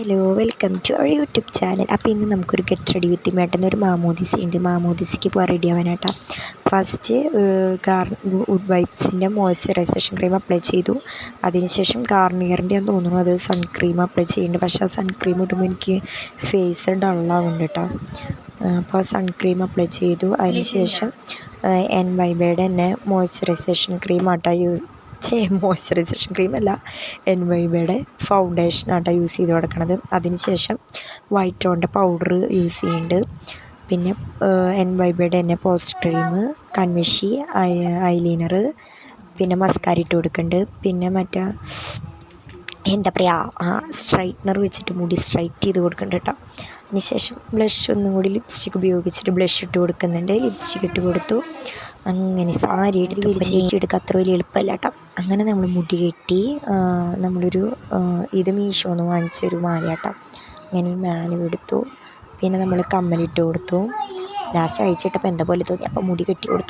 Hello, welcome to our YouTube channel. അപ്പോൾ ഇന്ന് നമുക്കൊരു ഗെറ്റ് റെഡി വിത്ത് മേട്ടെന്നൊരു മാമോദിസയുണ്ട്. മാമോദിസയ്ക്ക് പോകാൻ റെഡി ആവാനായിട്ടാണ്. ഫസ്റ്റ് ഗുഡ് വൈബ്സിൻ്റെ മോയ്സ്ചറൈസേഷൻ ക്രീം അപ്ലൈ ചെയ്തു. അതിനുശേഷം ഗാർണിയറിൻ്റെ ഞാൻ തോന്നുന്നു അത് സൺക്രീം അപ്ലൈ ചെയ്യുന്നുണ്ട്. പക്ഷേ ആ സൺക്രീം ഇടുമ്പോൾ എനിക്ക് ഫേസ് ഡള്ളാവുന്നുണ്ട് കേട്ടോ. അപ്പോൾ സൺക്രീം അപ്ലൈ ചെയ്തു. അതിനുശേഷം NYBയുടെ തന്നെ മോയ്സ്ചറൈസേഷൻ ക്രീം മോയ്സ്ചറൈസേഷൻ ക്രീമല്ല, NYBയുടെ ഫൗണ്ടേഷനാട്ടോ യൂസ് ചെയ്ത് കൊടുക്കണത്. അതിനുശേഷം വൈറ്റ് ടോണിൻ്റെ പൗഡർ യൂസ് ചെയ്യുന്നുണ്ട്. പിന്നെ NYBയുടെ തന്നെ പോസ്റ്റ് ക്രീം, കൺമഷി, ഐലൈനർ, പിന്നെ മസ്കാര ഇട്ട് കൊടുക്കുന്നുണ്ട്. പിന്നെ എന്താ പറയുക, സ്ട്രൈറ്റ്നർ വെച്ചിട്ട് മുടി സ്ട്രൈറ്റ് ചെയ്ത് കൊടുക്കുന്നുണ്ട് കേട്ടോ. അതിനുശേഷം ബ്ലഷ് ഒന്നും കൂടി ലിപ്സ്റ്റിക്ക് ഉപയോഗിച്ചിട്ട് ബ്ലഷ് ഇട്ട് കൊടുക്കുന്നുണ്ട്. ലിപ്സ്റ്റിക്ക് ഇട്ട് കൊടുത്തു. അങ്ങനെ സാരി എടുത്ത് വലിച്ചെടുക്കുക അത്ര വലിയ എളുപ്പമല്ല കേട്ടോ. അങ്ങനെ നമ്മൾ മുടി കെട്ടി ഇത് മീഷോന്ന് വാങ്ങിച്ചൊരു മാല കേട്ടോ. അങ്ങനെ ഈ മാല എടുത്തു. പിന്നെ നമ്മൾ കമ്മലിട്ട് കൊടുത്തു. ലാസ്റ്റ് അഴിച്ചിട്ടപ്പോൾ എന്താ പോലെ തോന്നി, അപ്പോൾ മുടി കെട്ടി കൊടുത്തു.